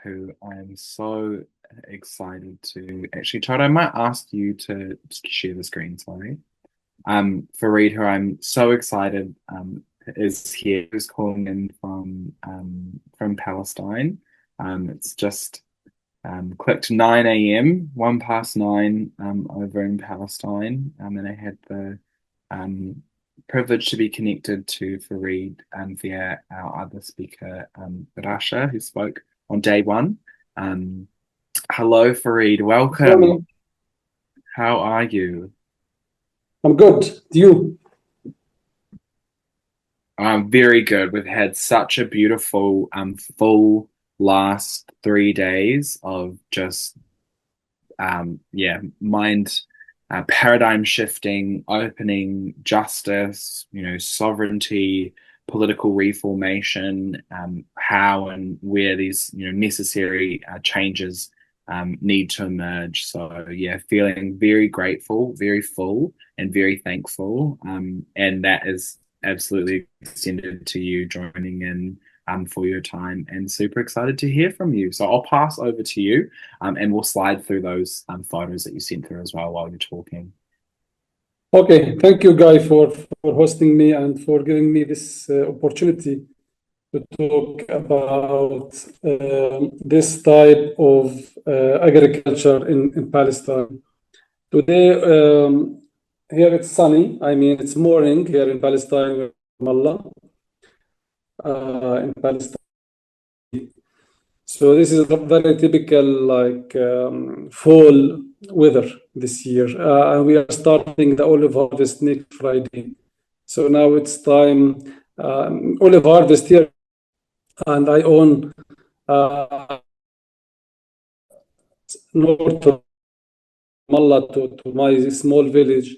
who I'm so excited to actually try. I might ask you to share the screen, sorry. Fareed, who I'm so excited is here, who's calling in from Palestine. It's just clicked 9 a.m., 1 past 9 over in Palestine. And I had the privilege to be connected to Fareed via our other speaker, Rasha, who spoke on day one. Hello, Fareed. Welcome. Morning. How are you? I'm good. You? Very good. We've had such a beautiful, full last 3 days of just, mind paradigm shifting, opening, justice, sovereignty, political reformation, how and where these, necessary changes need to emerge. So yeah, feeling very grateful, very full, and very thankful. And that is absolutely extended to you joining in for your time, and super excited to hear from you. So I'll pass over to you, and we'll slide through those photos that you sent through as well while you're talking. Okay. Thank you, Guy, for hosting me and for giving me this opportunity to talk about this type of agriculture in Palestine. Today, here it's sunny. I mean, it's morning here in Palestine, Ramallah, in Palestine. So this is a very typical fall weather this year. And we are starting the olive harvest next Friday. So now it's time olive harvest here, and I own north of Mallah to my small village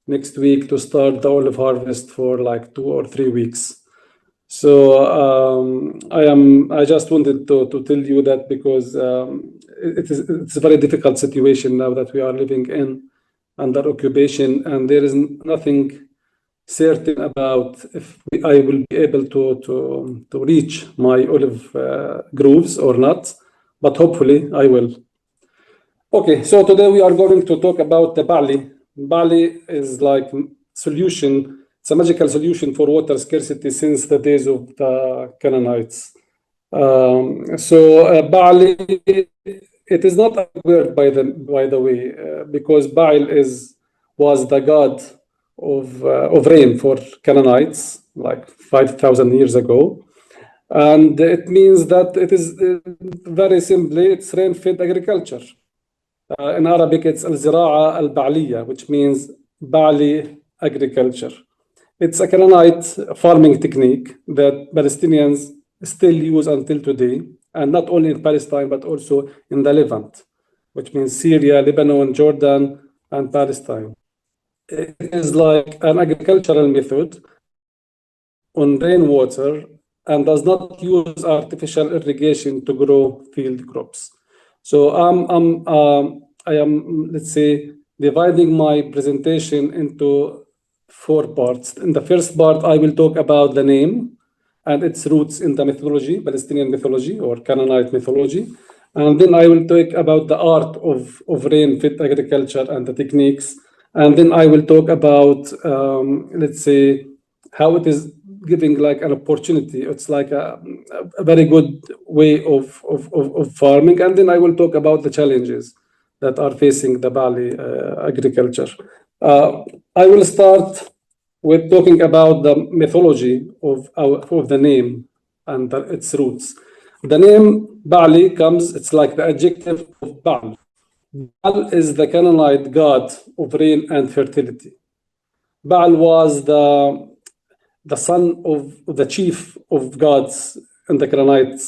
next week to start the olive harvest for like 2 or 3 weeks. So I just wanted to tell you that because it's a very difficult situation now that we are living in under occupation, and there is nothing certain about if I will be able to reach my olive groves or not, but hopefully I will. Okay, so today we are going to talk about the Baali. Baali is like solution. It's a magical solution for water scarcity since the days of the Canaanites. Baali, it is not a word by the way, because Baal was the god of rain for Canaanites like 5,000 years ago, and it means that it is very simply it's rain-fed agriculture. In Arabic, it's al-zira'a al-Ba'liya, which means Baali agriculture. It's a Canaanite farming technique that Palestinians still use until today, and not only in Palestine, but also in the Levant, which means Syria, Lebanon, Jordan, and Palestine. It is like an agricultural method on rainwater and does not use artificial irrigation to grow field crops. So I am, let's say, dividing my presentation into 4 parts. In the first part, I will talk about the name and its roots in the mythology, Palestinian mythology or Canaanite mythology. And then I will talk about the art of rain-fed agriculture and the techniques. And then I will talk about, let's say, how it is giving like an opportunity. It's like a very good way of farming. And then I will talk about the challenges that are facing the Baali agriculture. I will start with talking about the mythology of the name and its roots. The name Baali comes, it's like the adjective of Baal. Baal is the Canaanite god of rain and fertility. Baal was the son of the chief of gods in the Canaanite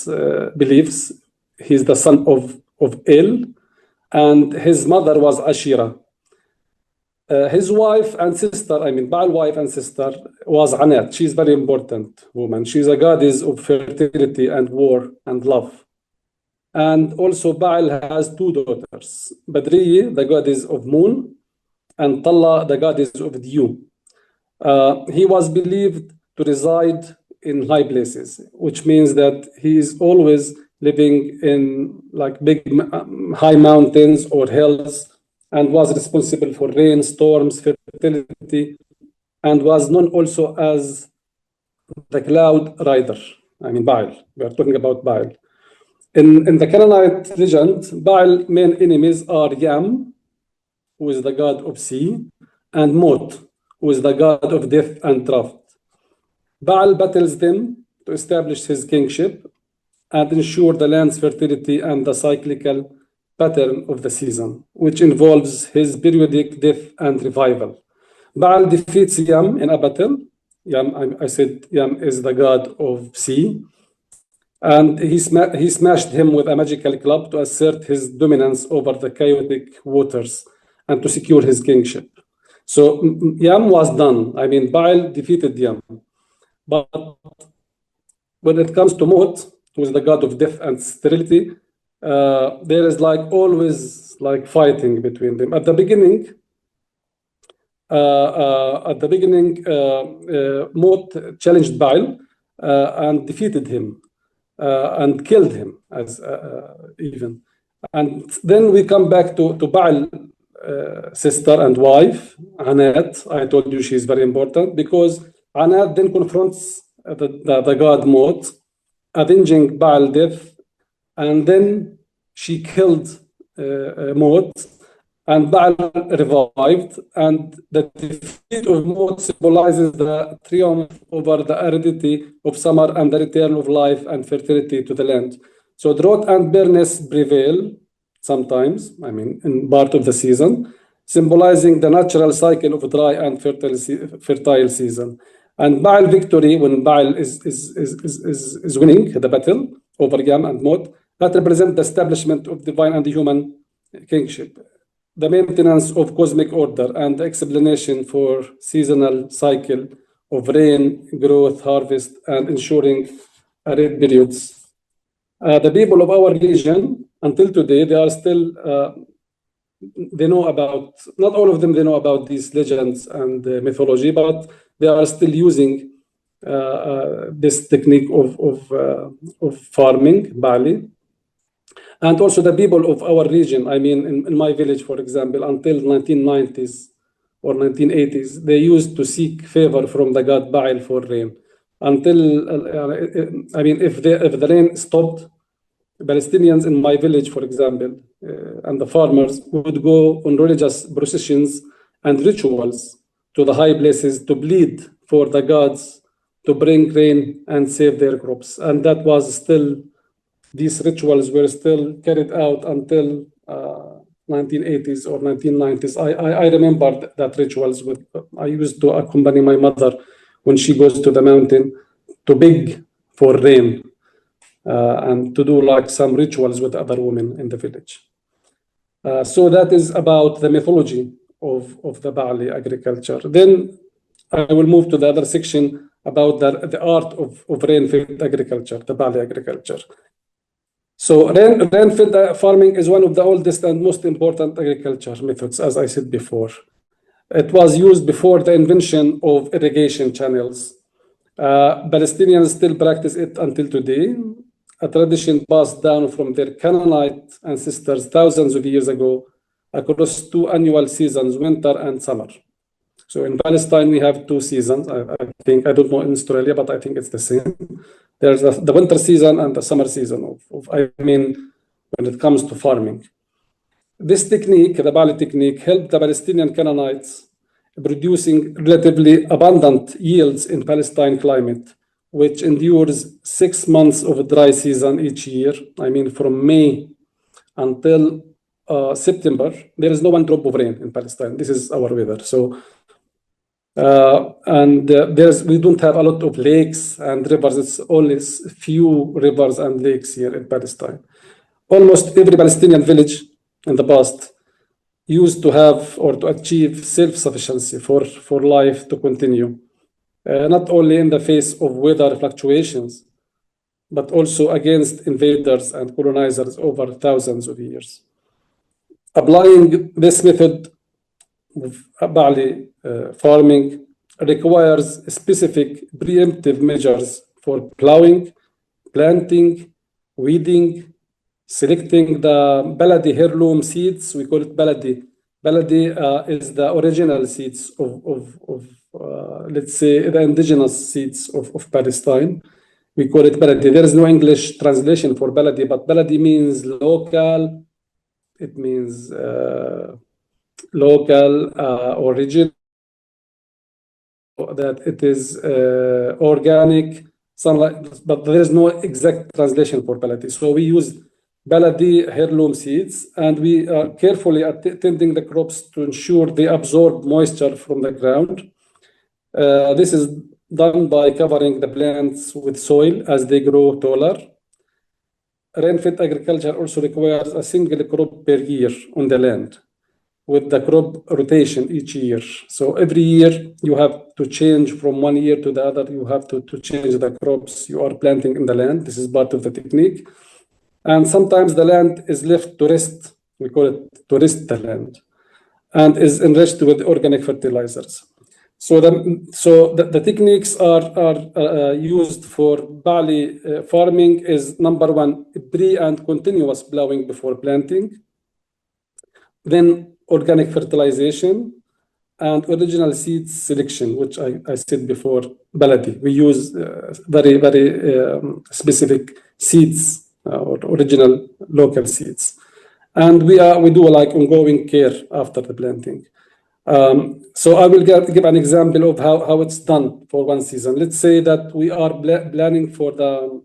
beliefs. He's the son of El, and his mother was Asherah. His wife and sister, Baal's wife and sister was Anat. She's a very important woman. She's a goddess of fertility and war and love. And also Baal has 2 daughters, Badriye, the goddess of moon, and Talla, the goddess of dew. He was believed to reside in high places, which means that he is always living in like big high mountains or hills, and was responsible for rain, storms, fertility, and was known also as the cloud rider. I mean, Baal. We are talking about Baal. In the Canaanite legend, Baal's main enemies are Yam, who is the god of sea, and Mot, who is the god of death and drought. Baal battles them to establish his kingship and ensure the land's fertility and the cyclical pattern of the season, which involves his periodic death and revival. Baal defeats Yam in a battle. Yam, I said Yam is the god of sea, and he smashed him with a magical club to assert his dominance over the chaotic waters and to secure his kingship. So Yam was done. I mean, Baal defeated Yam. But when it comes to Mot, who is the god of death and sterility, there is like always like fighting between them. At the beginning, Mot challenged Baal and defeated him and killed him as even. And then we come back to Baal sister and wife, Anat. I told you she's very important because Anat then confronts the god Mot, avenging Baal death, and then she killed Mot, and Baal revived, and the defeat of Mot symbolizes the triumph over the aridity of summer and the return of life and fertility to the land. So drought and barrenness prevail sometimes, I mean, in part of the season, symbolizing the natural cycle of dry and fertile season. And Baal victory, when Baal is winning the battle over Yam and Mot, that represents the establishment of divine and human kingship, the maintenance of cosmic order, and the explanation for seasonal cycle of rain, growth, harvest, and ensuring arid periods. The people of our region, until today, they are still, they know about, not all of them, they know about these legends and mythology, but they are still using this technique of farming, Baali. And also the people of our region, I mean, in my village, for example, until 1990s or 1980s, they used to seek favor from the god Baal for rain. Until, I mean, if the rain stopped, Palestinians in my village, for example, and the farmers would go on religious processions and rituals to the high places to plead for the gods to bring rain and save their crops. And that was still, these rituals were still carried out until 1980s or 1990s. I remember that rituals I used to accompany my mother when she goes to the mountain to beg for rain and to do like some rituals with other women in the village. So that is about the mythology of the Baali agriculture. Then I will move to the other section about the art of rain-fed agriculture, the Baali agriculture. So rain-fed farming is one of the oldest and most important agriculture methods, as I said before. It was used before the invention of irrigation channels. Palestinians still practice it until today, a tradition passed down from their Canaanite ancestors thousands of years ago across two annual seasons, winter and summer. So in Palestine, we have two seasons. I think, I don't know in Australia, but I think it's the same. There's the winter season and the summer season I mean, when it comes to farming. This technique, the Baali technique, helped the Palestinian Canaanites producing relatively abundant yields in Palestine climate, which endures 6 months of a dry season each year. I mean, from May until September, there is no one drop of rain in Palestine. This is our weather. So, we don't have a lot of lakes and rivers. It's only few rivers and lakes here in Palestine. Almost every Palestinian village in the past used to have or to achieve self-sufficiency for life to continue, not only in the face of weather fluctuations, but also against invaders and colonizers over thousands of years. Applying this method of Baali farming requires specific preemptive measures for plowing, planting, weeding, selecting the Baladi heirloom seeds. We call it Baladi. Baladi is the original seeds of let's say, the indigenous seeds of Palestine. We call it Baladi. There is no English translation for Baladi, but Baladi means local. It means local, origin, that it is organic, sunlight, but there is no exact translation for Baladi. So we use Baladi heirloom seeds, and we are carefully tending the crops to ensure they absorb moisture from the ground. This is done by covering the plants with soil as they grow taller. Rain-fed agriculture also requires a single crop per year on the land, with the crop rotation each year. So every year you have to change from one year to the other. You have to change the crops you are planting in the land. This is part of the technique. And sometimes the land is left to rest. We call it to rest the land, and is enriched with organic fertilizers. So the techniques are used for Baali farming is number one, pre and continuous plowing before planting, then organic fertilization, and original seeds selection, which I said before, Baladi. We use very, very specific seeds or original local seeds. And we do like ongoing care after the planting. So I will give an example of how it's done for one season. Let's say that we are planning for the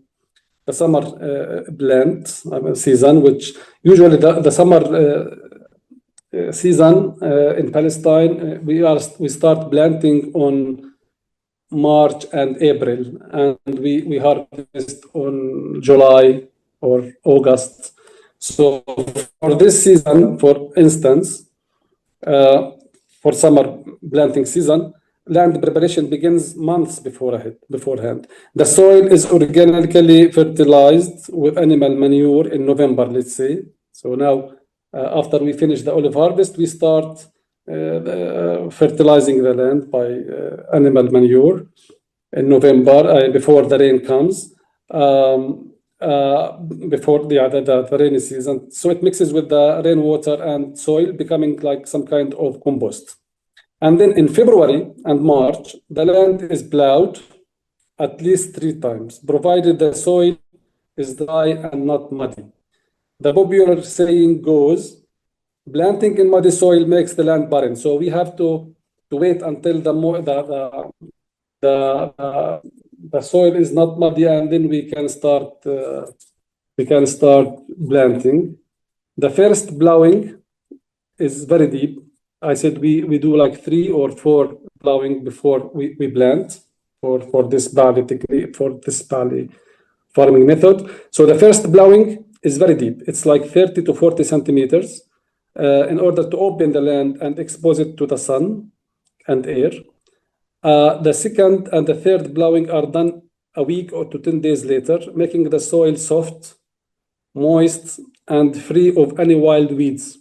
summer plant season, which usually the summer season in Palestine, we start planting on March and April, and we harvest on July or August. So for this season, for instance, for summer planting season, land preparation begins months beforehand. The soil is organically fertilized with animal manure in November, let's say. So now, after we finish the olive harvest, we start fertilizing the land by animal manure in November, before the rain comes, before the rainy season. So it mixes with the rainwater and soil, becoming like some kind of compost. And then in February and March, the land is plowed at least 3 times, provided the soil is dry and not muddy. The popular saying goes, planting in muddy soil makes the land barren. So we have to wait until the soil is not muddy, and then we can start planting. The first plowing is very deep. I said we do like 3 or 4 plowing before we plant for this Baali technique, for this Baali farming method. So the first plowing is very deep. It's like 30 to 40 centimeters in order to open the land and expose it to the sun and air. The second and the third plowing are done a week or to 10 days later, making the soil soft, moist, and free of any wild weeds.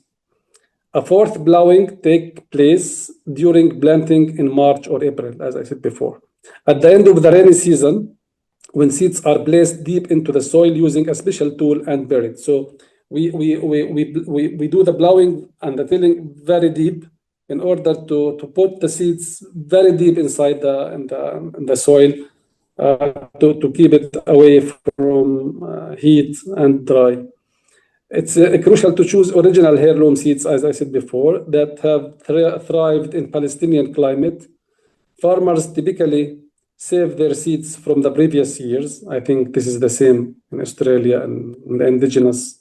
A fourth plowing takes place during planting in March or April, as I said before. At the end of the rainy season, when seeds are placed deep into the soil using a special tool and buried. So we do the plowing and the tilling very deep in order to put the seeds very deep inside the soil to keep it away from heat and dry. It's crucial to choose original heirloom seeds, as I said before, that have thrived in Palestinian climate. Farmers typically save their seeds from the previous years. I think this is the same in Australia and in the indigenous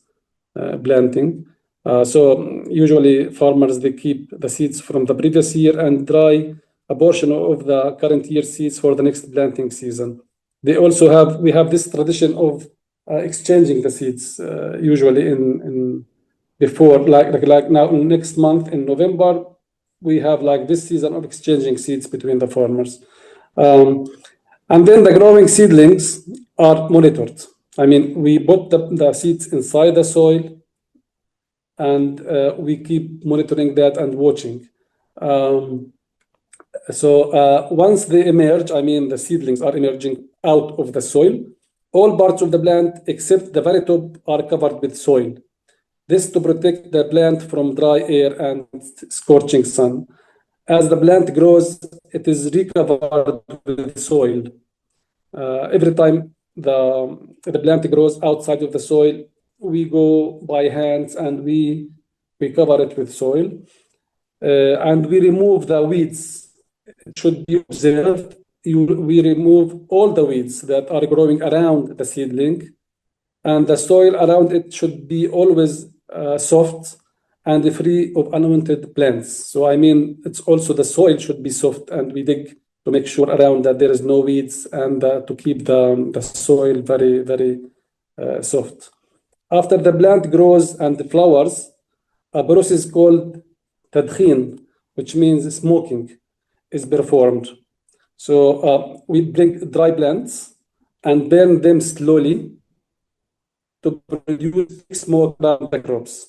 planting. So usually farmers, they keep the seeds from the previous year and dry a portion of the current year seeds for the next planting season. We have this tradition of exchanging the seeds usually in before like now next month in November we have like this season of exchanging seeds between the farmers, and then the growing seedlings are monitored. I mean, we put the seeds inside the soil, and we keep monitoring that and watching. So once they emerge, I mean the seedlings are emerging out of the soil, All parts of the plant except the very top are covered with soil. This to protect the plant from dry air and scorching sun. As the plant grows, it is recovered with soil. Every time the plant grows outside of the soil, we go by hands and we cover it with soil. And we remove the weeds. It should be observed. We remove all the weeds that are growing around the seedling, and the soil around it should be always soft and free of unwanted plants. So I mean, it's also the soil should be soft, and we dig to make sure around that there is no weeds and to keep the soil very, very soft. After the plant grows and flowers, a process called tadkhin, which means smoking, is performed. So we bring dry plants and burn them slowly to produce smoke around the crops.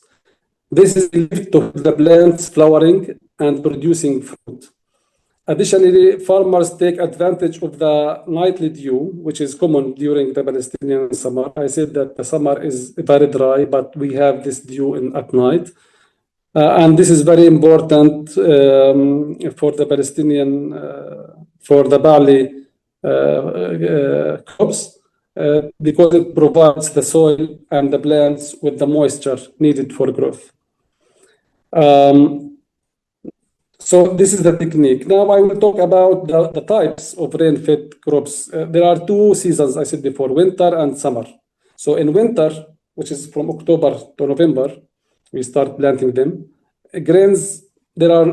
This is believed to help the plants flowering and producing fruit. Additionally, farmers take advantage of the nightly dew, which is common during the Palestinian summer. I said that the summer is very dry, but we have this dew at night. And this is very important for the Palestinian, for the Baali crops, because it provides the soil and the plants with the moisture needed for growth. So this is the technique. Now I will talk about the types of rain-fed crops. There are two seasons, I said before, winter and summer. So in winter, which is from October to November, we start planting them. Grains, there are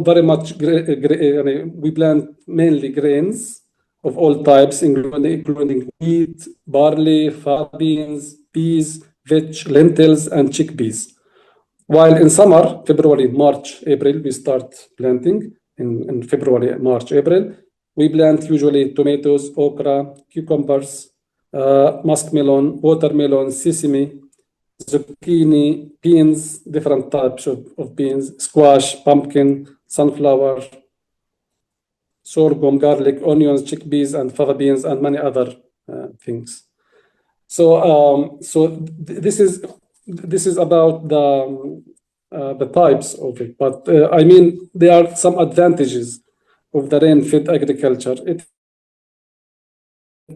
very much, we plant mainly grains of all types, including wheat, barley, fava beans, peas, vetch, lentils, and chickpeas. While in summer, February, March, April, we start planting. In February, March, April, we plant usually tomatoes, okra, cucumbers, muskmelon, watermelon, sesame, zucchini, beans, different types of beans, squash, pumpkin, sunflower, sorghum, garlic, onions, chickpeas, and fava beans, and many other things. So, this is about the types of it. But I mean, there are some advantages of the rain-fed agriculture.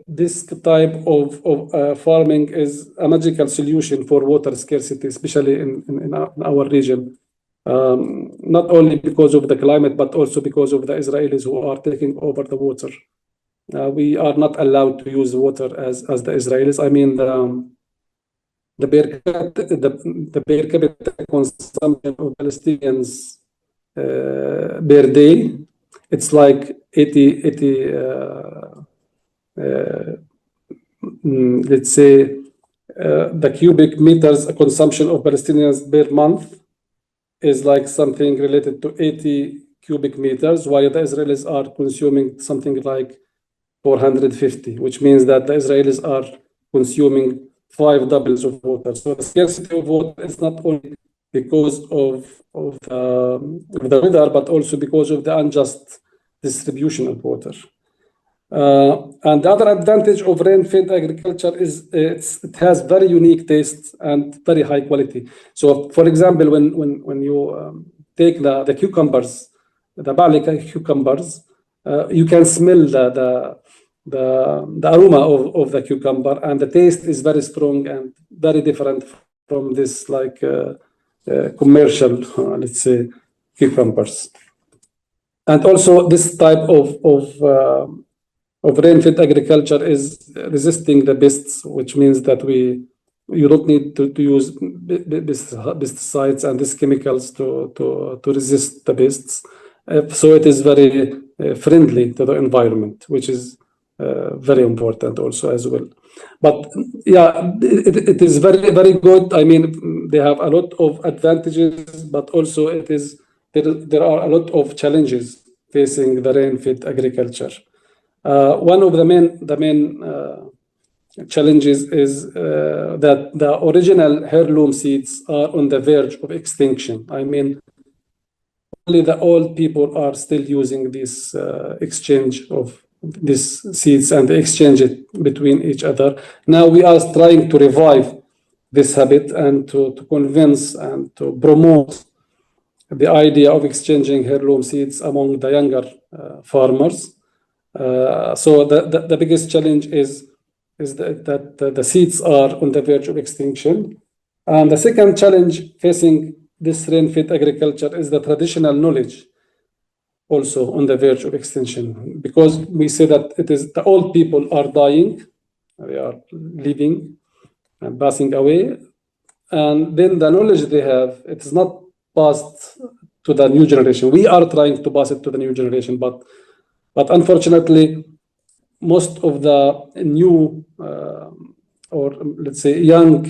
This type of farming is a magical solution for water scarcity, especially in our region. Not only because of the climate, but also because of the Israelis who are taking over the water. We are not allowed to use water as the Israelis. I mean, the per capita consumption of Palestinians per day, it's like 80 let's say the cubic meters consumption of Palestinians per month is like something related to 80 cubic meters, while the Israelis are consuming something like 450, which means that the Israelis are consuming 5 doubles of water. So the scarcity of water is not only because of the weather, but also because of the unjust distribution of water. And the other advantage of rain-fed agriculture is it has very unique tastes and very high quality. So, for example, when you take the cucumbers, the Baali cucumbers, you can smell the aroma of the cucumber, and the taste is very strong and very different from this like commercial, let's say, cucumbers. And also, this type of rain-fed agriculture is resisting the pests, which means that you don't need to use pesticides and these chemicals to resist the pests. So it is very friendly to the environment, which is very important also as well. But yeah, it is very, very good. I mean, they have a lot of advantages, but also there are a lot of challenges facing the rain-fed agriculture. One of the main challenges is that the original heirloom seeds are on the verge of extinction. I mean, only the old people are still using this exchange of these seeds and exchange it between each other. Now we are trying to revive this habit and to convince and to promote the idea of exchanging heirloom seeds among the younger farmers. So the biggest challenge is that the seeds are on the verge of extinction. And the second challenge facing this rain-fed agriculture is the traditional knowledge also on the verge of extinction, because we say that it is the old people are dying, they are leaving and passing away, and then the knowledge they have, it is not passed to the new generation. We are trying to pass it to the new generation, but unfortunately, most of the new or let's say young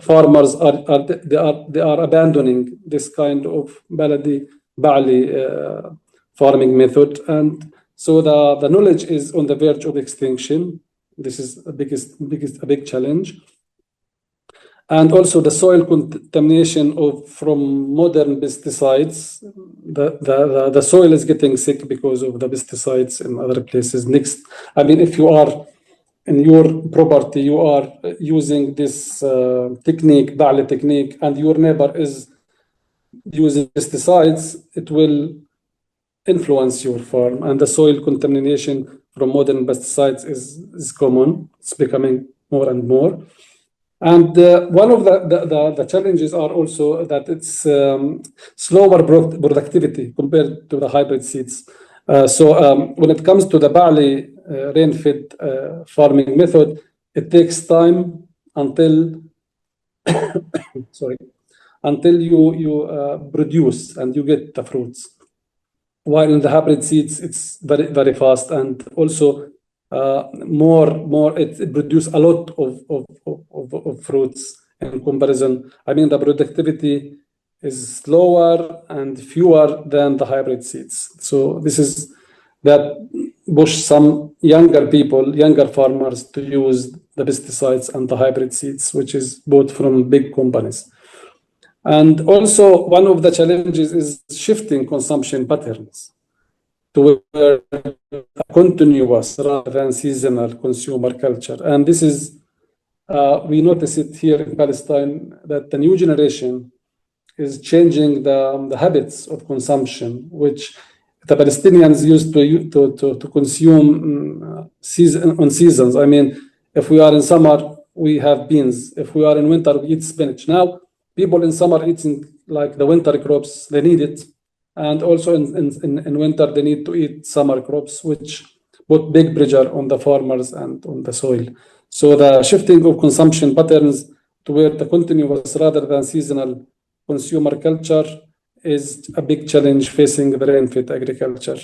farmers are abandoning this kind of Baali farming method, and so the knowledge is on the verge of extinction. This is a big challenge. And also the soil contamination from modern pesticides. The soil is getting sick because of the pesticides in other places. Next, I mean, if you are in your property, you are using this technique, Baali technique, and your neighbor is using pesticides, it will influence your farm. And the soil contamination from modern pesticides is common. It's becoming more and more. And one of the challenges are also that it's slower productivity compared to the hybrid seeds. So when it comes to the Baali rain-fed farming method, it takes time until until you produce and you get the fruits. While in the hybrid seeds, it's very fast, and also more it produce a lot of fruits in comparison. I mean, the productivity is slower and fewer than the hybrid seeds. So this is that push some younger farmers to use the pesticides and the hybrid seeds, which is bought from big companies. And also one of the challenges is shifting consumption patterns to a continuous rather than seasonal consumer culture. And this is, we notice it here in Palestine, that the new generation is changing the habits of consumption, which the Palestinians used to consume on seasons. I mean, if we are in summer, we have beans. If we are in winter, we eat spinach. Now, people in summer eating like the winter crops, they need it. And also in winter, they need to eat summer crops, which put big pressure on the farmers and on the soil. So the shifting of consumption patterns toward the continuous rather than seasonal consumer culture is a big challenge facing the rain-fed agriculture.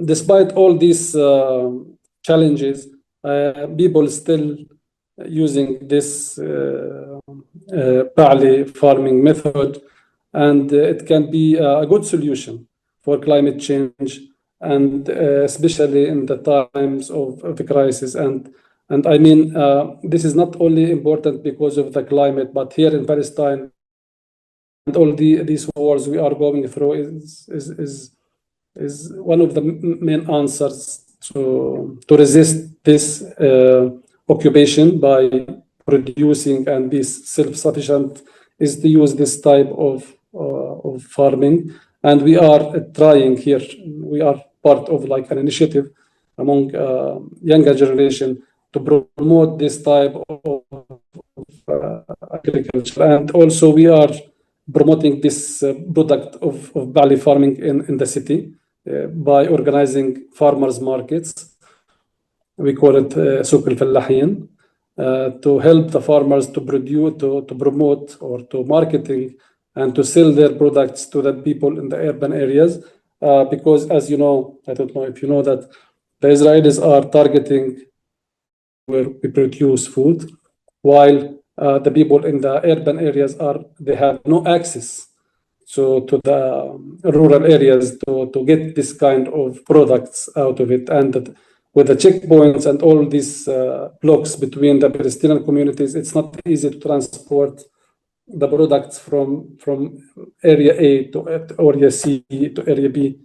Despite all these challenges, people still using this Baali farming method, and it can be a good solution for climate change, and especially in the times of the crisis. And I mean, this is not only important because of the climate, but here in Palestine, and all these wars we are going through is one of the main answers to resist this occupation by producing and be self-sufficient, is to use this type of farming. And we are trying here, we are part of like an initiative among younger generation to promote this type of agriculture. And also we are promoting this product of Baali farming in the city by organizing farmers markets. We call it Souk al-Fallahin, to help the farmers to produce, to promote or to marketing and to sell their products to the people in the urban areas. Because as you know, I don't know if you know that the Israelis are targeting where we produce food, while the people in the urban areas they have no access to the rural areas to get this kind of products out of it. And with the checkpoints and all these blocks between the Palestinian communities, it's not easy to transport the products from area A to area C to area B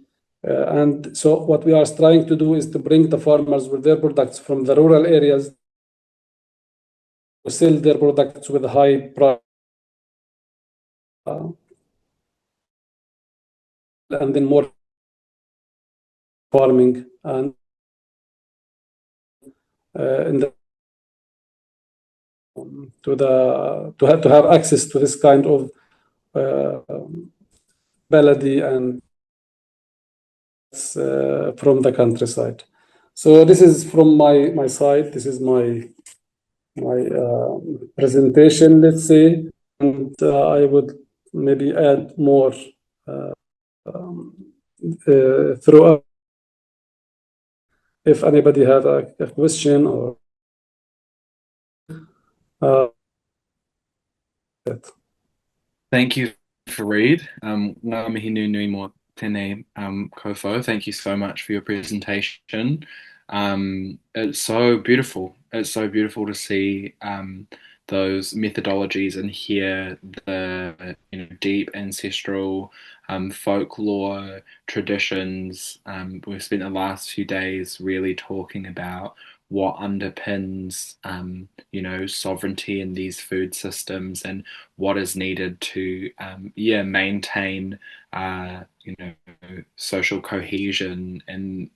And so what we are trying to do is to bring the farmers with their products from the rural areas to sell their products with a high price, and then more farming and in the to have access to this kind of Baali and from the countryside. So this is from my side. This is my presentation, let's say, and I would maybe add more throughout if anybody had a question or that. Thank you, Fareed. Ngā mihi nui mō tēnei, Kofo. Thank you so much for your presentation. It's so beautiful. It's so beautiful to see those methodologies and hear the deep ancestral folklore traditions. We've spent the last few days really talking about what underpins sovereignty in these food systems and what is needed to maintain social cohesion. And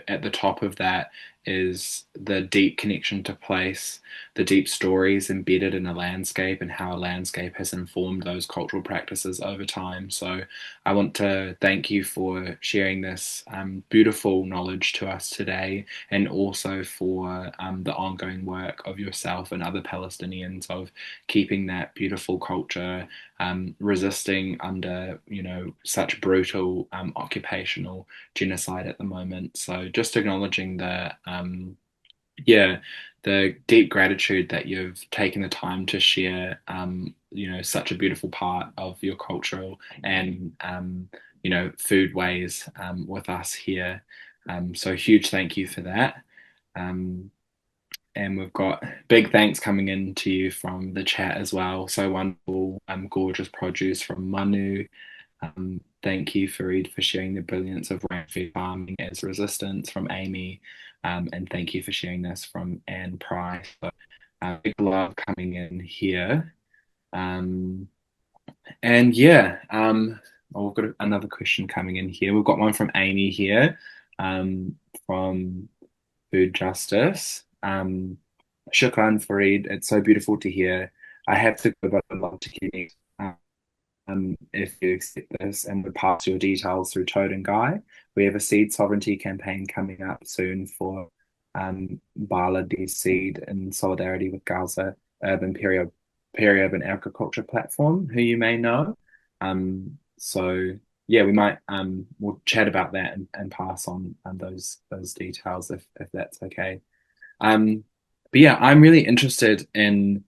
at the top of that is the deep connection to place, the deep stories embedded in a landscape, and how a landscape has informed those cultural practices over time. So I want to thank you for sharing this beautiful knowledge to us today, and also for the ongoing work of yourself and other Palestinians of keeping that beautiful culture, resisting under such brutal occupational genocide at the moment. So just acknowledging the deep gratitude that you've taken the time to share such a beautiful part of your cultural and food ways with us here. So huge thank you for that. And we've got big thanks coming in to you from the chat as well. So wonderful, gorgeous produce from Manu. Thank you, Fareed, for sharing the brilliance of rainfed farming as resistance from Amy. And thank you for sharing this from Anne Price. So, big love coming in here. And yeah, we've got another question coming in here. We've got one from Amy here, from Food Justice. Shukran, Fareed. It's so beautiful to hear. I have to go, but I'd love to connect if you accept this, and would pass your details through Toad and Guy. We have a seed sovereignty campaign coming up soon for Baali seed in solidarity with Gaza Urban Peri-Urban Agriculture Platform, who you may know. So yeah, we might we'll chat about that and pass on those details if that's okay. But yeah, I'm really interested in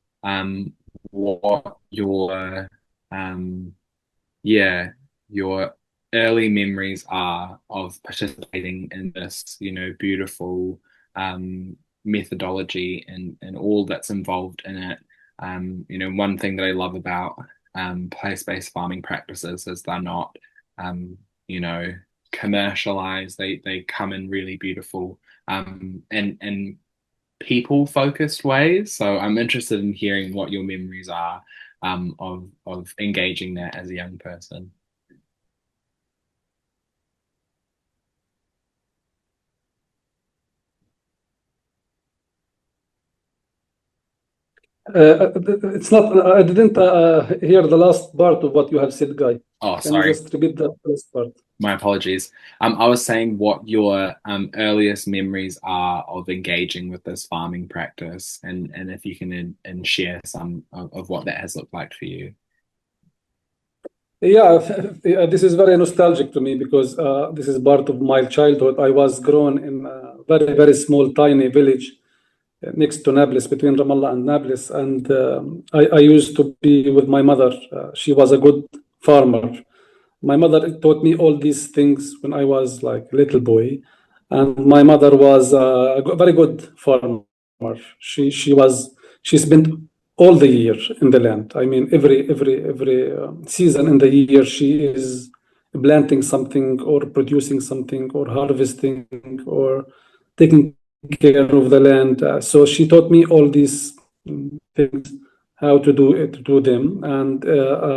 what your your early memories are of participating in this, beautiful methodology and all that's involved in it. One thing that I love about place-based farming practices is they're not, commercialized. They come in really beautiful and people-focused ways. So I'm interested in hearing what your memories are of engaging that as a young person. It's not. I didn't hear the last part of what you have said, Guy. Oh, Can sorry. you just repeat the first part? My apologies. I was saying what your earliest memories are of engaging with this farming practice, and if you can and share some of what that has looked like for you. Yeah, this is very nostalgic to me because this is part of my childhood. I was grown in a very, very small, tiny village next to Nablus, between Ramallah and Nablus. And I used to be with my mother. She was a good farmer. My mother taught me all these things when I was like a little boy. And my mother was a very good farmer. She spent all the year in the land. I mean, every season in the year, she is planting something or producing something or harvesting or taking care of the land. So she taught me all these things, how to do them, and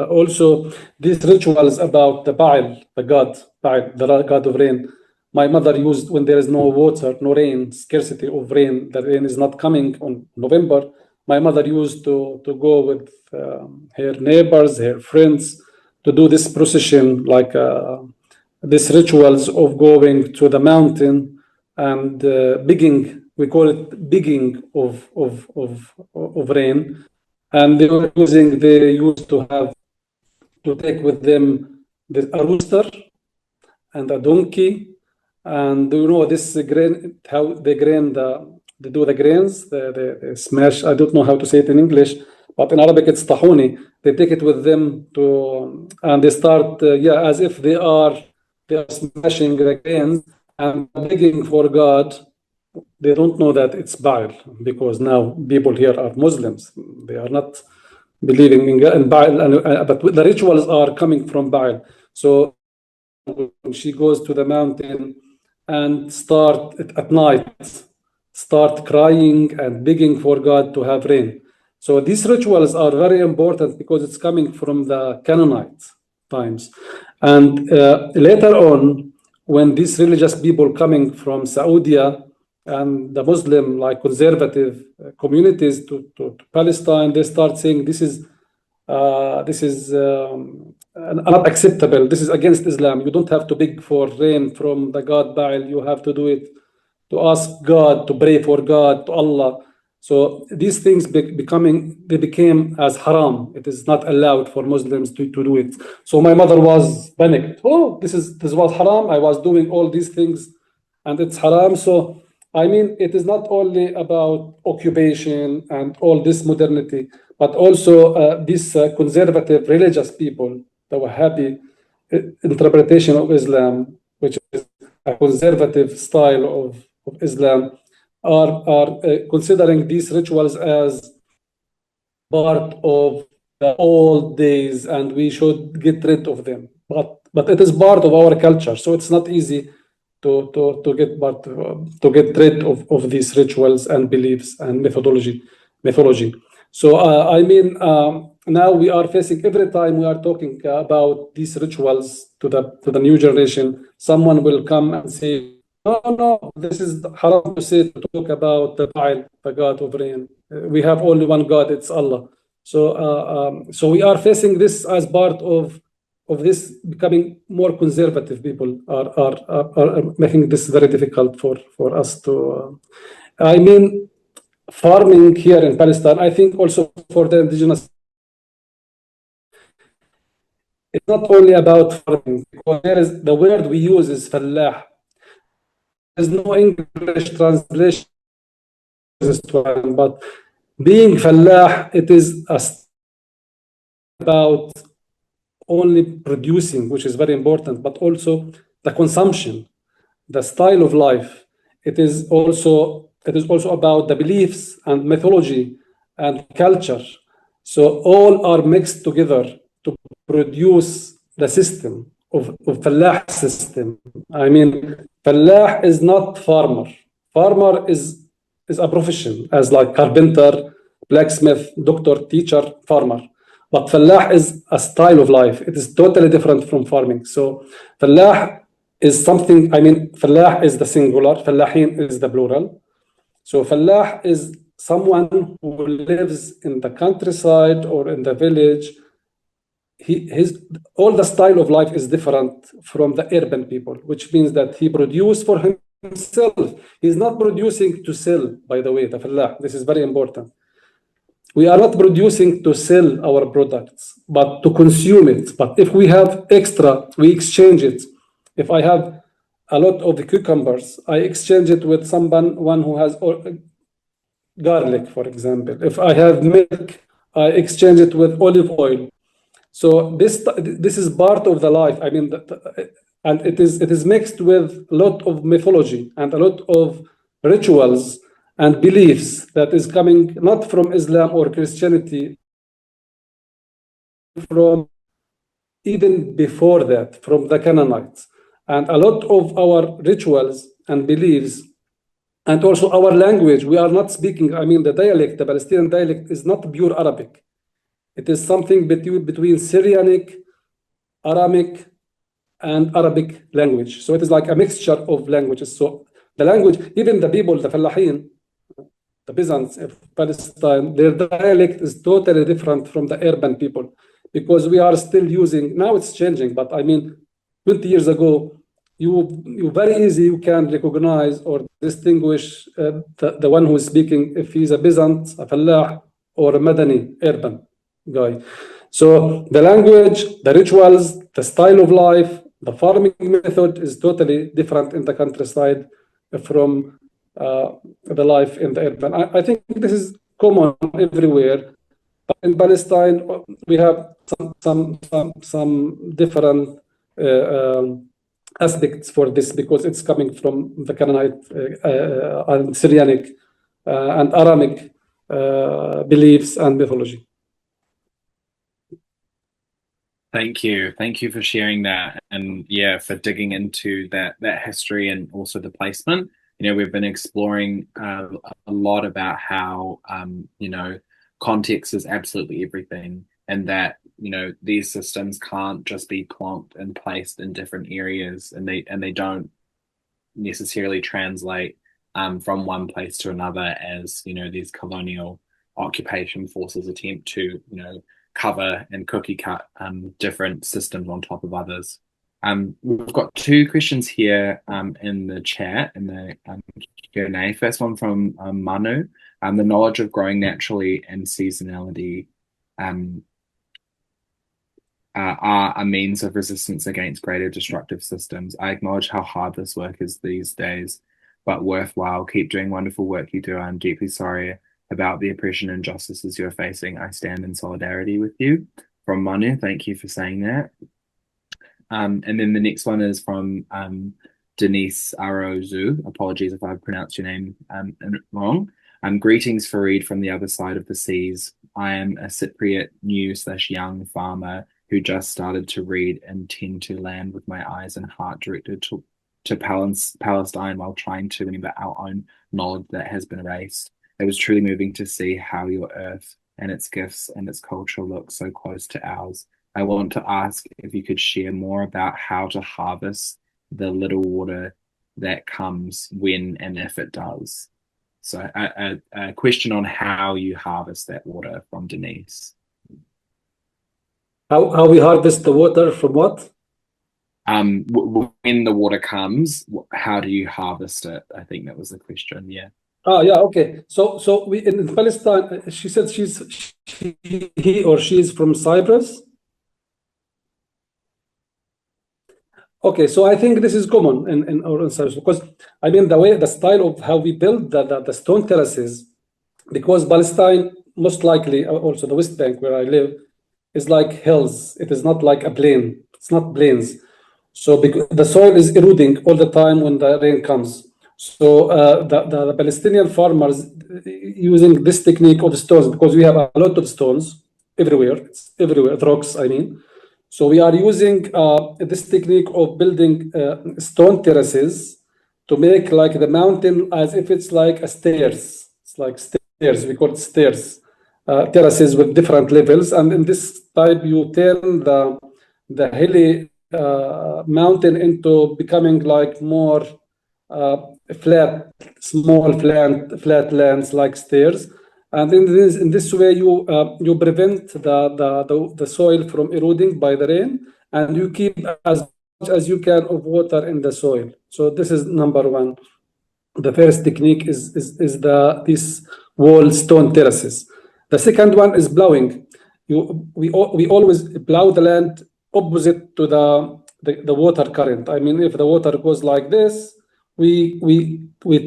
also these rituals about the Baal, the god Baal, the god of rain. My mother used when there is no water, no rain, scarcity of rain, the rain is not coming on November. My mother used to go with her neighbors, her friends, to do this procession, like these rituals of going to the mountain and begging. We call it begging of rain. And they used to have to take with them a rooster and a donkey, and this grain, how they grain they do the grains, they smash. I don't know how to say it in English, but in Arabic it's tahoni. They take it with them to, and they start, as if they are smashing the grains and begging for God. They don't know that it's Baal, because now people here are Muslims. They are not believing in Baal, but the rituals are coming from Baal. So she goes to the mountain and start at night, start crying and begging for God to have rain. So these rituals are very important because it's coming from the Canaanite times. And later on, when these religious people coming from Saudi and the Muslim, like conservative communities to Palestine, they start saying this is not acceptable. This is against Islam. You don't have to beg for rain from the god Baal. You have to do it to ask God, to pray for God, to Allah. So these things became as haram. It is not allowed for Muslims to do it. So my mother was panicked. Oh, this was haram. I was doing all these things, and it's haram. So I mean, it is not only about occupation and all this modernity, but also these conservative religious people, the Wahhabi interpretation of Islam, which is a conservative style of Islam, are considering these rituals as part of the old days, and we should get rid of them. But it is part of our culture, so it's not easy to get rid of these rituals and beliefs and mythology. So I mean, now we are facing, every time we are talking about these rituals to the new generation, someone will come and say, no, this is haram to say, to talk about the Baal, the god of rain. We have only one God, it's Allah. So we are facing this as part of this becoming more conservative. People are making this very difficult for us to. I mean, farming here in Palestine, I think also for the indigenous, it's not only about farming, because there is the word we use is fallah. There's no English translation, but being fallah, it is about only producing, which is very important, but also the consumption, the style of life. It is also about the beliefs and mythology and culture. So all are mixed together to produce the system of Fallah system. I mean, Fallah is not farmer. Farmer is a profession, as like carpenter, blacksmith, doctor, teacher, farmer. But Fallah is a style of life. It is totally different from farming. So Fallah is something, I mean, Fallah is the singular, Fallahin is the plural. So Fallah is someone who lives in the countryside or in the village. All the style of life is different from the urban people, which means that he produces for himself. He's not producing to sell, by the way, the Fallah. This is very important. We are not producing to sell our products, but to consume it. But if we have extra, we exchange it. If I have a lot of the cucumbers, I exchange it with someone who has garlic, for example. If I have milk, I exchange it with olive oil. So this is part of the life. I mean, and it is mixed with a lot of mythology and a lot of rituals and beliefs that is coming not from Islam or Christianity, from even before that from the Canaanites. And a lot of our rituals and beliefs, and also our language, we are not speaking, I mean, the dialect, the Palestinian dialect is not pure Arabic. It is something between Syrianic, Aramic, and Arabic language. So it is like a mixture of languages. So the language, even the people, the Fallahin, the peasants of Palestine, their dialect is totally different from the urban people, because we are still using, now it's changing, but I mean, 20 years ago, you very easy, you can recognize or distinguish the one who is speaking, if he's a peasant, a fallah, or a Madani, urban guy. So the language, the rituals, the style of life, the farming method is totally different in the countryside from the life in the urban. I think this is common everywhere. But in Palestine, we have some different aspects for this, because it's coming from the Canaanite and Syrianic and Aramic beliefs and mythology. Thank you. Thank you for sharing that, and yeah, for digging into that history and also the placement. We've been exploring a lot about how context is absolutely everything, and that these systems can't just be plonked and placed in different areas, and they don't necessarily translate from one place to another, as these colonial occupation forces attempt to cover and cookie cut different systems on top of others. We've got two questions here in the chat, in the Q&A. First one from Manu. The knowledge of growing naturally and seasonality are a means of resistance against greater destructive systems. I acknowledge how hard this work is these days, but worthwhile. Keep doing wonderful work you do. I'm deeply sorry about the oppression and injustices you're facing. I stand in solidarity with you. From Manu, thank you for saying that. And then the next one is from Denise Arozu. Apologies if I've pronounced your name wrong. Greetings, Fareed, from the other side of the seas. I am a Cypriot new/young farmer who just started to read and tend to land with my eyes and heart directed to Palestine, while trying to remember our own knowledge that has been erased. It was truly moving to see how your earth and its gifts and its culture look so close to ours. I want to ask if you could share more about how to harvest the little water that comes when and if it does. So a question on how you harvest that water from Denise. How we harvest the water from what? When the water comes, how do you harvest it? I think that was the question. Yeah. Oh, yeah, okay. So we in Palestine, she said he or she is from Cyprus. Okay, so I think this is common in Cyprus, because I mean the style of how we build the stone terraces, because Palestine, most likely also the West Bank where I live, is like hills. It is not like a plain. It's not plains. So because the soil is eroding all the time when the rain comes. So the Palestinian farmers using this technique of stones, because we have a lot of stones everywhere. It's everywhere, rocks, I mean. So we are using this technique of building stone terraces to make like the mountain as if it's like a stairs. It's like stairs. We call it stairs. Terraces with different levels, and in this type you turn the hilly mountain into becoming like more flat, small flat lands like stairs, and in this way you prevent the soil from eroding by the rain, and you keep as much as you can of water in the soil. So this is number one. The first technique is these wall stone terraces. The second one is plowing. We always plow the land opposite to the water current. I mean, if the water goes like this, we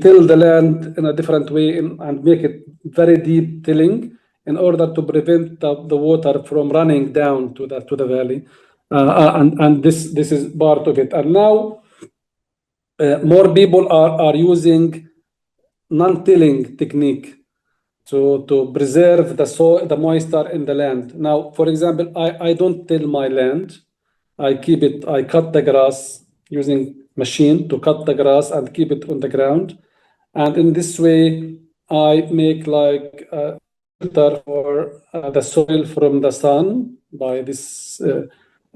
till the land in a different way and make it very deep tilling in order to prevent the water from running down to the valley. And this is part of it. And now more people are using non-tilling technique to preserve the soil, the moisture in the land. Now, for example, I don't till my land. I cut the grass using machine to cut the grass and keep it on the ground. And in this way, I make like a filter for the soil from the sun by this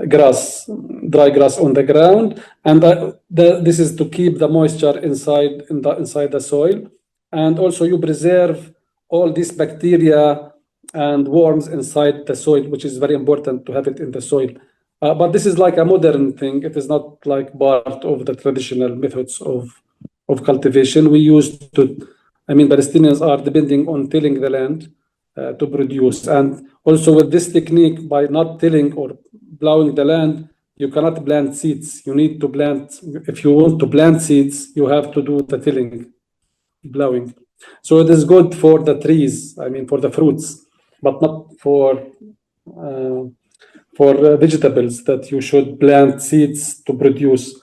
grass, dry grass on the ground. And this is to keep the moisture inside the soil. And also you preserve all these bacteria and worms inside the soil, which is very important to have it in the soil. But this is like a modern thing. It is not like part of the traditional methods of cultivation. We used to, Palestinians are depending on tilling the land to produce. And also with this technique, by not tilling or plowing the land, you cannot plant seeds. You need to plant, if you want to plant seeds, you have to do the tilling, plowing. So it is good for the trees, for the fruits, but not for vegetables that you should plant seeds to produce.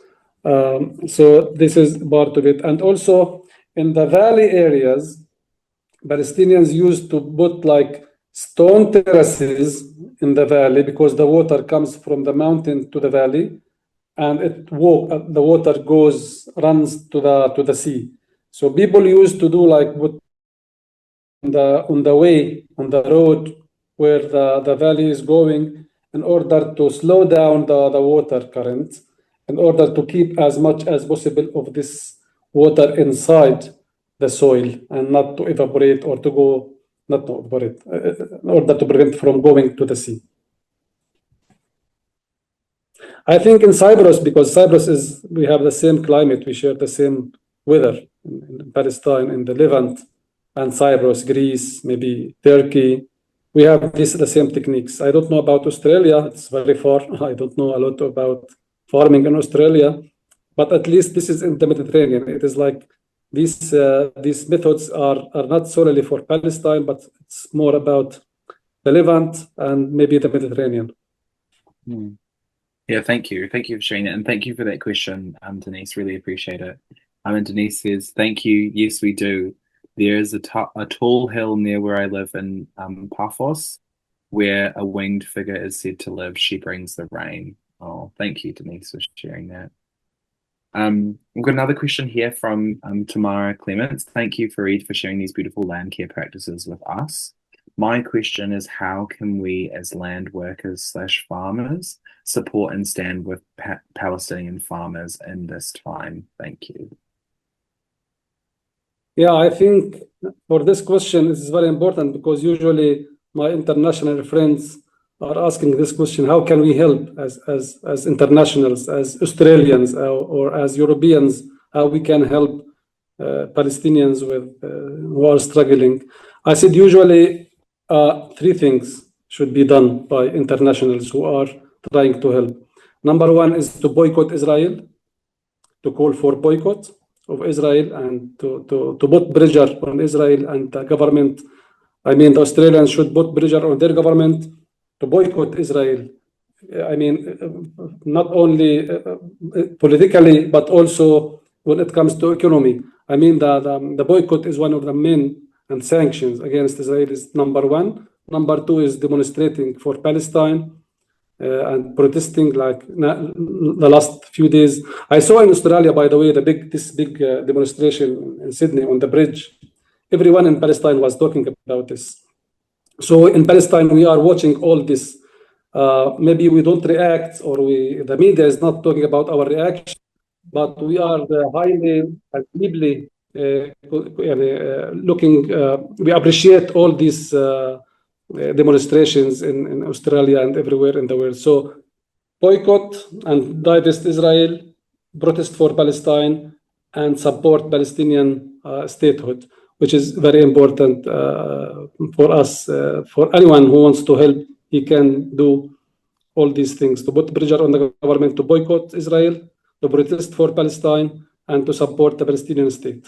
So this is part of it. And also in the valley areas, Palestinians used to put like stone terraces in the valley because the water comes from the mountain to the valley, and the water runs to the sea. So people used to do like put on the road where the valley is going, in order to slow down the water current, in order to keep as much as possible of this water inside the soil and not to evaporate or to go, not to evaporate, in order to prevent from going to the sea. I think in Cyprus, because we have the same climate, we share the same weather in Palestine, in the Levant, and Cyprus, Greece, maybe Turkey. We have the same techniques. I don't know about Australia. It's very far. I don't know a lot about farming in Australia, but at least this is in the Mediterranean. It is like these methods are not solely for Palestine, but it's more about the Levant and maybe the Mediterranean. Yeah, thank you. Thank you for sharing that. And thank you for that question, Denise. Really appreciate it. And Denise says, thank you. Yes, we do. There is a tall hill near where I live in Paphos, where a winged figure is said to live. She brings the rain. Oh, thank you, Denise, for sharing that. We've got another question here from Tamara Clements. Thank you, Fareed, for sharing these beautiful land care practices with us. My question is, how can we as land workers / farmers support and stand with Palestinian farmers in this time? Thank you. Yeah, I think for this question, it is very important because usually my international friends are asking this question: how can we help as internationals, as Australians, or as Europeans? How we can help Palestinians who are struggling? I said usually three things should be done by internationals who are trying to help. Number one is to boycott Israel, to call for boycott of Israel, and to put pressure on Israel and the government. The Australians should put pressure on their government to boycott Israel. Not only politically, but also when it comes to economy. The boycott is one of the main, and sanctions against Israel is number one. Number two is demonstrating for Palestine and protesting like the last few days. I saw in Australia, by the way, this big demonstration in Sydney on the bridge. Everyone in Palestine was talking about this. So in Palestine, we are watching all this. Maybe we don't react, or the media is not talking about our reaction, but we are highly and deeply looking. We appreciate all these demonstrations in Australia and everywhere in the world. So boycott and divest Israel, protest for Palestine, and support Palestinian statehood, which is very important for us. For anyone who wants to help, he can do all these things: to put pressure on the government to boycott Israel, to protest for Palestine, and to support the Palestinian state.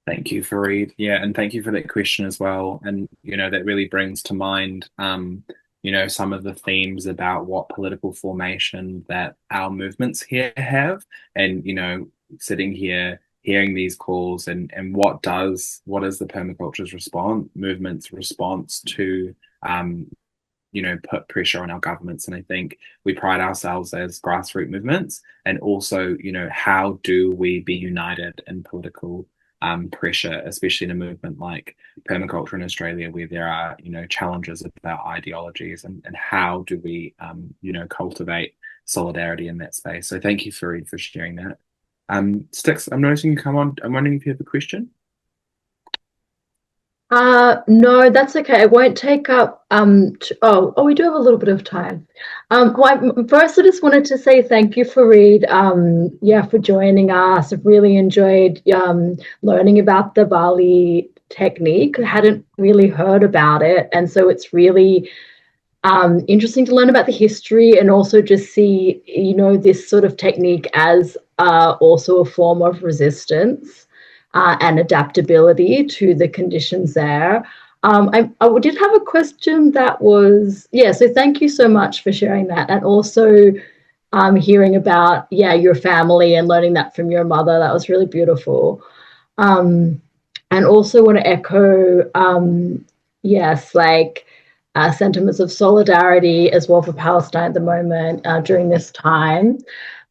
Thank you, Fareed. Yeah, and thank you for that question as well. And, that really brings to mind, some of the themes about what political formation that our movements here have. And, sitting here, hearing these calls and what is the permaculture's movement's response to, put pressure on our governments. And I think we pride ourselves as grassroots movements, and also, how do we be united in political pressure, especially in a movement like permaculture in Australia, where there are, challenges about ideologies, and how do we, cultivate solidarity in that space. So thank you, Fareed, for sharing that. Stix, I'm noticing you come on. I'm wondering if you have a question. No, that's okay. It won't take up we do have a little bit of time. First I just wanted to say thank you, Fareed, for joining us. I've really enjoyed learning about the Baali technique. I hadn't really heard about it, and so it's really interesting to learn about the history, and also just see this sort of technique as also a form of resistance and adaptability to the conditions there. I did have a question that was, so thank you so much for sharing that, and also hearing about your family and learning that from your mother. That was really beautiful. And also want to echo sentiments of solidarity as well for Palestine at the moment during this time.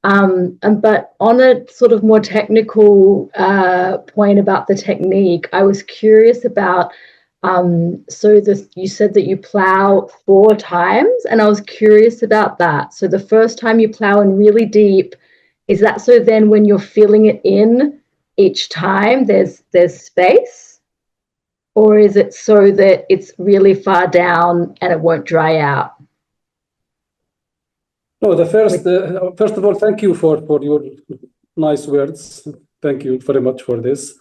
But on a sort of more technical point about the technique, I was curious about, you said that you plow 4 times, and I was curious about that. So the first time you plow in really deep, is that so then when you're filling it in each time there's space? Or is it so that it's really far down and it won't dry out? No, first of all, thank you for your nice words. Thank you very much for this.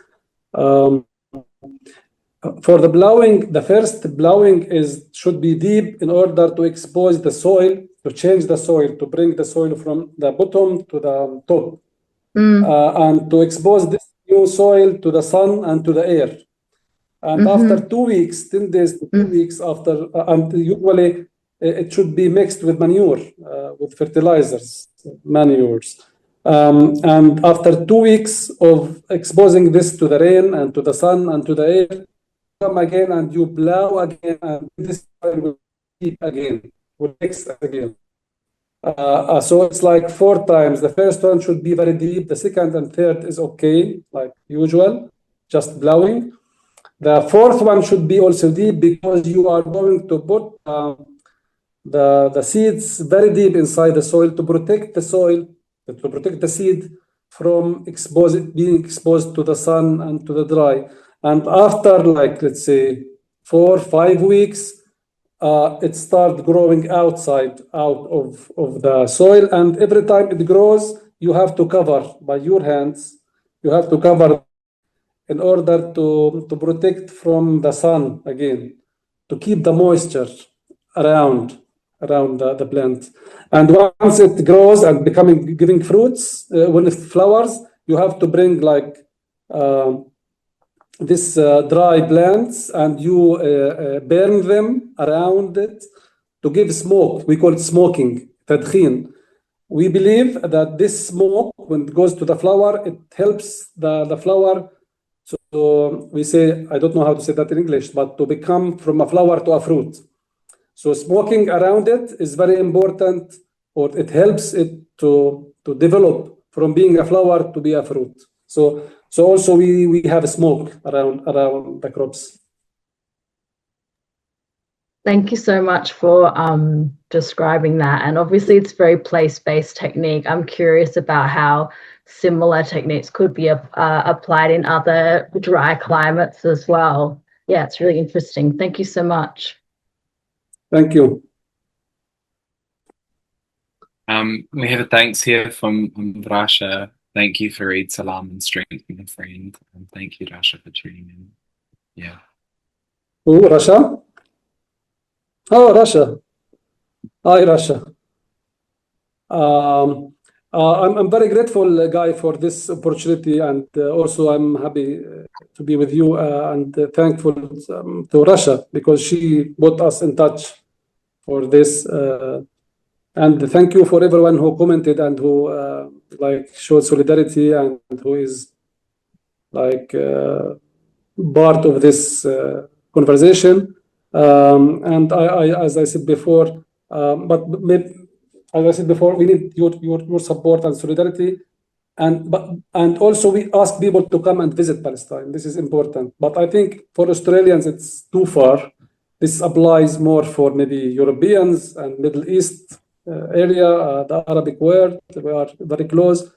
For the plowing, the first plowing should be deep in order to expose the soil, to change the soil, to bring the soil from the bottom to the top, and to expose this new soil to the sun and to the air. And after 2 weeks, 10 days to 2 weeks after, and usually it should be mixed with manure, with fertilizers, manures. And after 2 weeks of exposing this to the rain and to the sun and to the air, come again and you plow again, and this will keep again, will mix again. So it's like 4 times. The first one should be very deep. The second and third is okay, like usual, just plowing. The fourth one should be also deep, because you are going to put the seeds very deep inside the soil to protect the soil, to protect the seed from being exposed to the sun and to the dry. And after, like, let's say 4 or 5 weeks, it starts growing out of the soil, and every time it grows, you have to cover by your hands. You have to cover in order to protect from the sun again, to keep the moisture around the plant. And once it grows and giving fruits, when it flowers, you have to bring like this dry plants, and you burn them around it to give smoke. We call it smoking, tadkhin. We believe that this smoke, when it goes to the flower, it helps the flower. So we say, I don't know how to say that in English, but to become from a flower to a fruit. So smoking around it is very important, or it helps it to develop from being a flower to be a fruit. So also we have smoke around the crops. Thank you so much for describing that. And obviously it's very place-based technique. I'm curious about how similar techniques could be applied in other dry climates as well. Yeah, it's really interesting. Thank you so much. Thank you. We have a thanks here from Rasha. Thank you, Fareed, salam, and strength, my friend. And thank you, Rasha, for tuning in. Yeah. Oh, Rasha? Oh, Rasha. Hi, Rasha. I'm very grateful, Guy, for this opportunity, and also I'm happy to be with you, and thankful to Rasha, because she put us in touch for this. And thank you for everyone who commented and who showed solidarity, and who is part of this conversation. And as I said before, as I said before, we need your support and solidarity. And also we ask people to come and visit Palestine. This is important. But I think for Australians, it's too far. This applies more for maybe Europeans and Middle East area, the Arabic world. We are very close.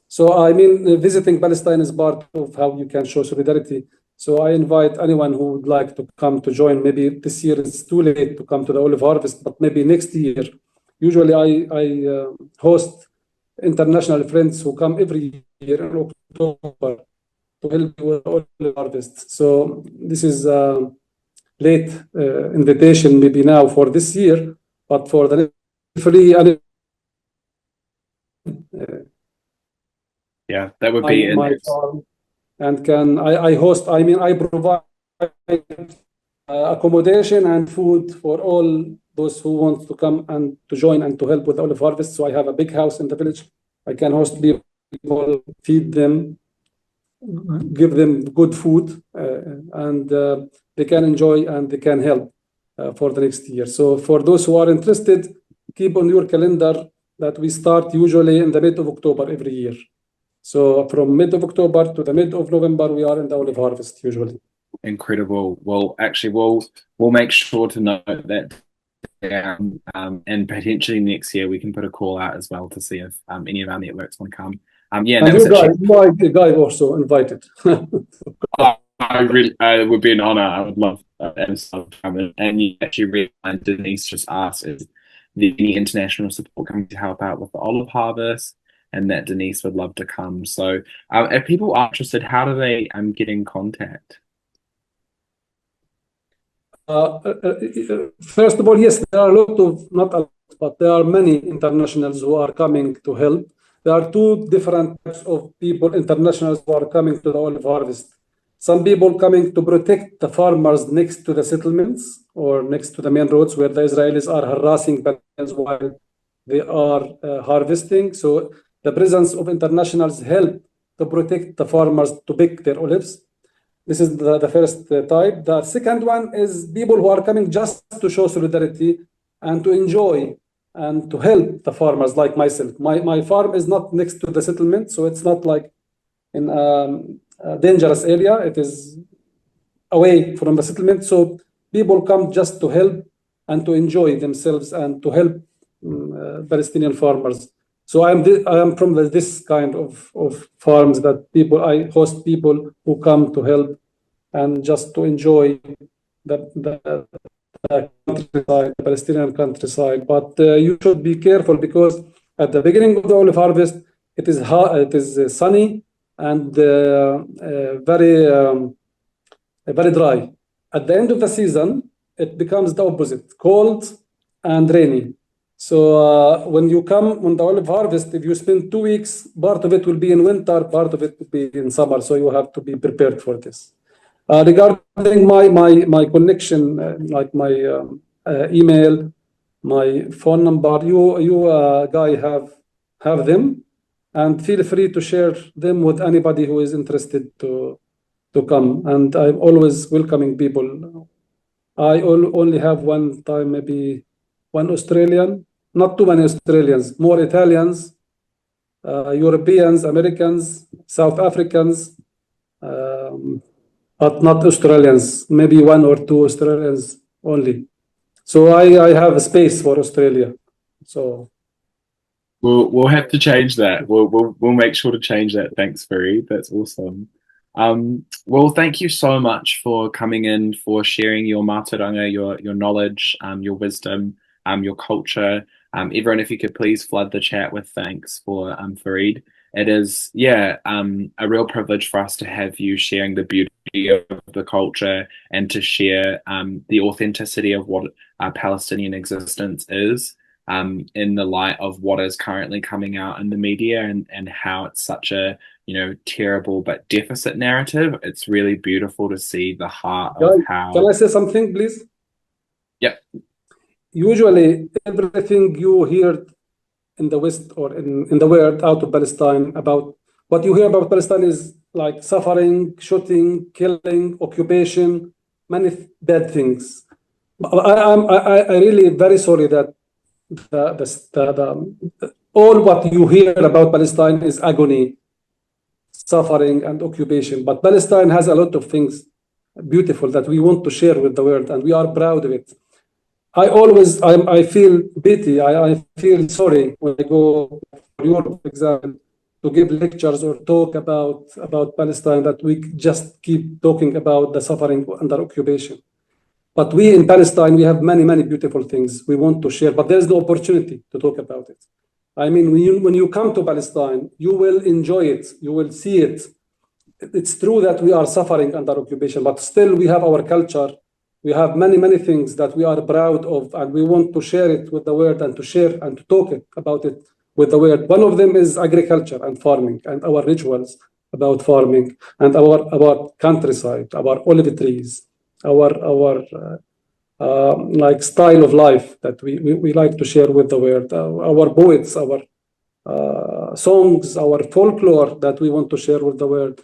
So I mean, visiting Palestine is part of how you can show solidarity. So I invite anyone who would like to come to join. Maybe this year it's too late to come to the olive harvest, but maybe next year. Usually I host international friends who come every year in October to help with olive harvest. So this is a late invitation maybe now for this year, but for the free yeah, that would be my farm, and I host, I mean, I provide accommodation and food for all those who want to come and to join and to help with olive harvest. So I have a big house in the village. I can host people, feed them, give them good food, and they can enjoy and they can help for the next year. So for those who are interested, keep on your calendar that we start usually in the mid of October every year. So from mid of October to the mid of November, we are in the olive harvest usually. Incredible. Well, actually, we'll make sure to note that down, and potentially next year we can put a call out as well to see if any of our networks want to come. Yeah, and you guys also invited. I really, it would be an honor. I would love and you actually realized Denise just asked is there any international support coming to help out with the olive harvest, and that Denise would love to come. So if people are interested, how do they get in contact? First of all, yes, there are a lot of, not a lot, but there are many internationals who are coming to help. There are two different types of people, internationals who are coming to the olive harvest. Some people coming to protect the farmers next to the settlements or next to the main roads where the Israelis are harassing Palestinians while they are harvesting. So the presence of internationals help to protect the farmers to pick their olives. This is the first type. The second one is people who are coming just to show solidarity and to enjoy and to help the farmers like myself. My farm is not next to the settlement, so it's not like in a dangerous area. It is away from the settlement. So people come just to help and to enjoy themselves and to help Palestinian farmers. So I am from this kind of farms that I host people who come to help and just to enjoy the countryside, the Palestinian countryside. But you should be careful because at the beginning of the olive harvest, it is hot, it is sunny and very dry. At the end of the season, it becomes the opposite, cold and rainy. So when you come on the olive harvest, if you spend 2 weeks, part of it will be in winter, part of it will be in summer. So you have to be prepared for this. Regarding my connection, like my email, my phone number, you guy have them, and feel free to share them with anybody who is interested to come. And I'm always welcoming people. I only have one time, maybe one Australian, not too many Australians, more Italians, Europeans, Americans, South Africans, but not Australians, maybe 1 or 2 Australians only. So I have a space for Australia. So we'll have to change that. We'll make sure to change that. Thanks, Fareed. That's awesome. Well, thank you so much for coming in, for sharing your mātauranga, your knowledge, your wisdom, your culture. Everyone, if you could please flood the chat with thanks for Fareed. It is, a real privilege for us to have you sharing the beauty of the culture and to share the authenticity of what Palestinian existence is in the light of what is currently coming out in the media and how it's such a terrible but deficit narrative. It's really beautiful to see the heart of how. Can I say something, please? Yeah. Usually, everything you hear in the West or in the world out of Palestine about what you hear about Palestine is like suffering, shooting, killing, occupation, many bad things. I really very sorry that all what you hear about Palestine is agony, suffering, and occupation. But Palestine has a lot of things beautiful that we want to share with the world, and we are proud of it. I feel pity, I feel sorry when I go for Europe, for example, to give lectures or talk about Palestine, that we just keep talking about the suffering under occupation. But we in Palestine, we have many, many beautiful things we want to share, but there's no opportunity to talk about it. I mean, when you come to Palestine, you will enjoy it, you will see it. It's true that we are suffering under occupation, but still we have our culture. We have many, many things that we are proud of, and we want to share it with the world and to share and to talk about it with the world. One of them is agriculture and farming and our rituals about farming and our countryside, our olive trees, our like style of life that we like to share with the world, our poets, our songs, our folklore that we want to share with the world.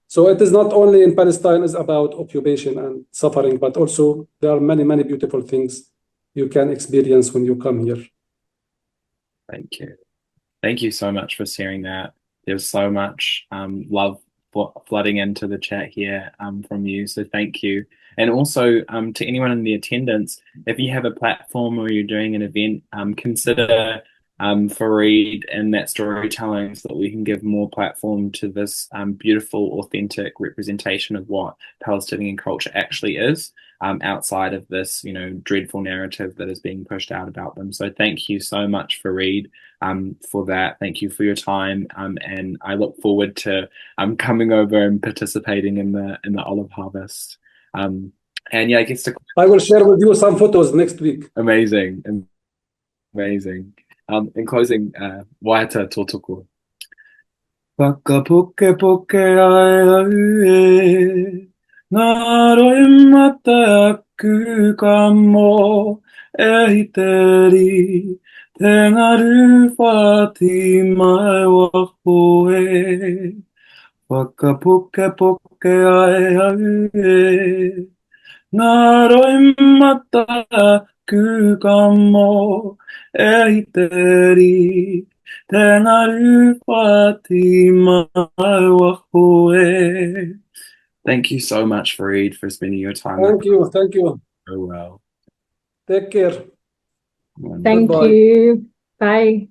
So it is not only in Palestine is about occupation and suffering, but also there are many, many beautiful things you can experience when you come here. Thank you. Thank you so much for sharing that. There's so much love flooding into the chat here from you. So thank you. And also to anyone in the attendance, if you have a platform or you're doing an event, consider Fareed and that storytelling so that we can give more platform to this beautiful, authentic representation of what Palestinian culture actually is outside of this, dreadful narrative that is being pushed out about them. So thank you so much, Fareed, for that. Thank you for your time, and I look forward to coming over and participating in the olive harvest. And yeah, I guess I will share with you some photos next week. Amazing. In closing, waita tōtoko. Whakapoke poke ai au e, nā roi mata aku ka mo e hiteri, te ngaru whati mai waho e. Whakapoke poke ai au e, nā roi mata aku ka mo e hiteri, te ngaru whati mai waho e. Thank you so much, Fareed, for spending your time Thank you. so well. Take care. Thank Goodbye. you. Bye.